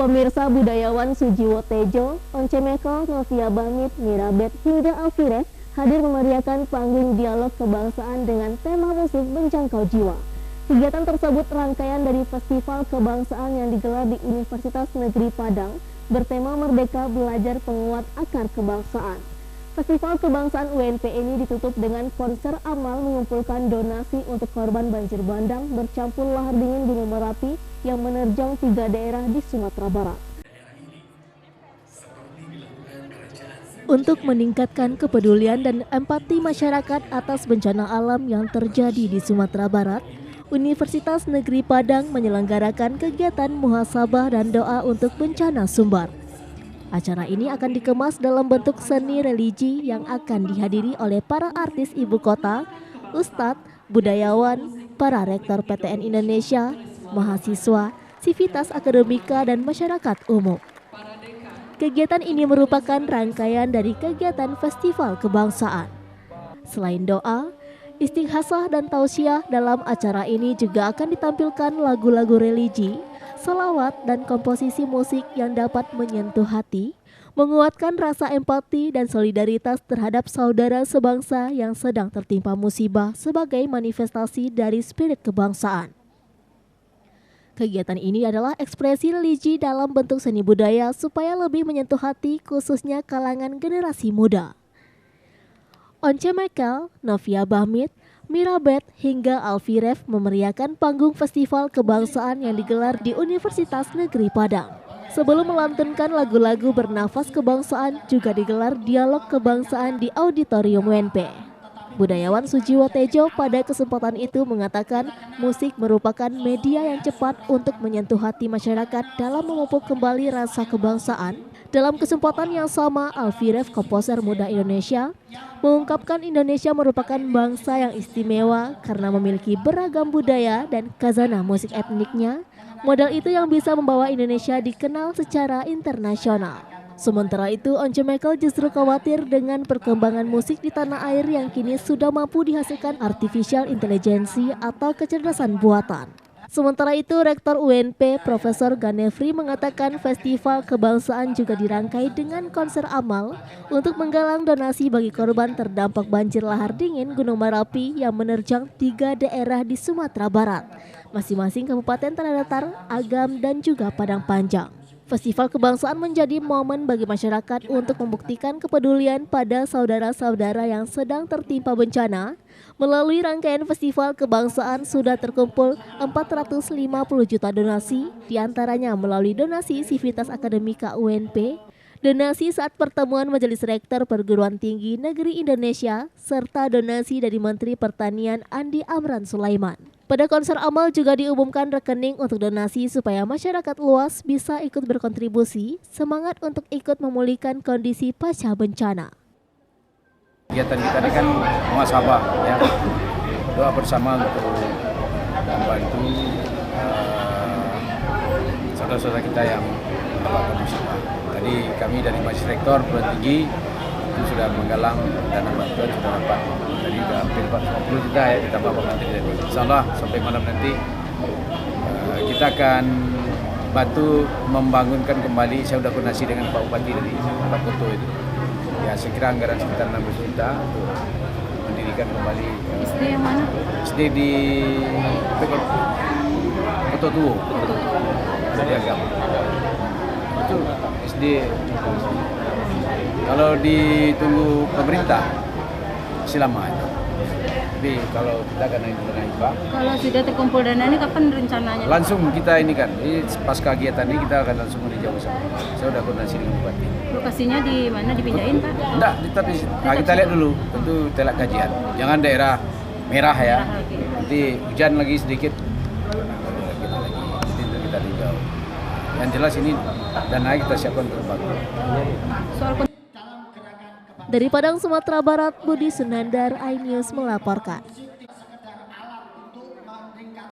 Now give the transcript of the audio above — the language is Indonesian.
Pemirsa, budayawan Sujiwo Tejo, Once Mekel, Novia Bamit, Mirabet, hingga Alfires hadir memeriahkan panggung dialog kebangsaan dengan tema musik menjangkau jiwa. Kegiatan tersebut rangkaian dari Festival Kebangsaan yang digelar di Universitas Negeri Padang bertema Merdeka Belajar Penguat Akar Kebangsaan. Festival Kebangsaan UNP ini ditutup dengan konser amal mengumpulkan donasi untuk korban banjir bandang bercampur lahar dingin Gunung Merapi yang menerjang 3 daerah di Sumatera Barat. Untuk meningkatkan kepedulian dan empati masyarakat atas bencana alam yang terjadi di Sumatera Barat, Universitas Negeri Padang menyelenggarakan kegiatan muhasabah dan doa untuk bencana Sumbar. Acara ini akan dikemas dalam bentuk seni religi yang akan dihadiri oleh para artis ibu kota, ustadz, budayawan, para rektor PTN Indonesia, mahasiswa, sivitas akademika, dan masyarakat umum. Kegiatan ini merupakan rangkaian dari kegiatan Festival Kebangsaan. Selain doa, istighasah dan tausiah, dalam acara ini juga akan ditampilkan lagu-lagu religi, selawat, dan komposisi musik yang dapat menyentuh hati, menguatkan rasa empati dan solidaritas terhadap saudara sebangsa yang sedang tertimpa musibah sebagai manifestasi dari spirit kebangsaan. Kegiatan ini adalah ekspresi religi dalam bentuk seni budaya supaya lebih menyentuh hati khususnya kalangan generasi muda. Once Mekel, Novia Bamit, Mirabet, hingga Alfires memeriahkan panggung Festival Kebangsaan yang digelar di Universitas Negeri Padang. Sebelum melantunkan lagu-lagu bernafas kebangsaan, juga digelar dialog kebangsaan di Auditorium UNP. Budayawan Sujiwo Tejo pada kesempatan itu mengatakan musik merupakan media yang cepat untuk menyentuh hati masyarakat dalam memupuk kembali rasa kebangsaan. Dalam kesempatan yang sama, Alfires, komposer muda Indonesia, mengungkapkan Indonesia merupakan bangsa yang istimewa karena memiliki beragam budaya dan khazanah musik etniknya. Modal itu yang bisa membawa Indonesia dikenal secara internasional. Sementara itu, Once Mekel justru khawatir dengan perkembangan musik di tanah air yang kini sudah mampu dihasilkan artificial intelligence atau kecerdasan buatan. Sementara itu, Rektor UNP Profesor Ganefri mengatakan Festival Kebangsaan juga dirangkai dengan konser amal untuk menggalang donasi bagi korban terdampak banjir lahar dingin Gunung Merapi yang menerjang 3 daerah di Sumatera Barat, masing-masing Kabupaten Tanah Datar, Agam, dan juga Padang Panjang. Festival Kebangsaan menjadi momen bagi masyarakat untuk membuktikan kepedulian pada saudara-saudara yang sedang tertimpa bencana. Melalui rangkaian Festival Kebangsaan sudah terkumpul 450 juta donasi, diantaranya melalui donasi Sivitas Akademika UNP, donasi saat pertemuan Majelis Rektor Perguruan Tinggi Negeri Indonesia, serta donasi dari Menteri Pertanian Andi Amran Sulaiman. Pada konser amal juga diumumkan rekening untuk donasi supaya masyarakat luas bisa ikut berkontribusi, semangat untuk ikut memulihkan kondisi pasca bencana. Kegiatan kita ini kan muhasabah, ya, doa bersama untuk membantu saudara-saudara kita yang tertimpa musibah. Tadi kami dari Majelis Rektor Perguruan Tinggi itu sudah menggalang dana bantuan, sudah dapat dari hampir 50 juta ya, ditambah Pak Menteri tadi. Insyaallah sampai malam nanti kita akan bantu membangunkan kembali. Saya sudah koordinasi dengan Pak Bupati dari Pak Koto itu. Ya, saya kira anggaran sekitar 16 juta untuk mendirikan kembali SD yang mana? SD di Koto Tuo, di Agam. Itu SD. Kalau ditunggu pemerintah masih lama aja. Tapi kalau kita kan ini dana hibah. Kalau sudah terkumpul dana ini kapan rencananya? Langsung kita ini kan, pas kegiatan ini kita akan langsung meninjau bersama. Saya sudah koordinasi dengan Bupati. Lokasinya di mana, dipindahin Pak? Enggak, tapi kita lihat dulu, tentu telak kajian. Jangan daerah merah ya. Nanti hujan lagi sedikit, kita tinjau. Yang jelas ini dana kita siapkan untuk bangun. Dari Padang, Sumatera Barat, Budi Sunandar, iNews melaporkan.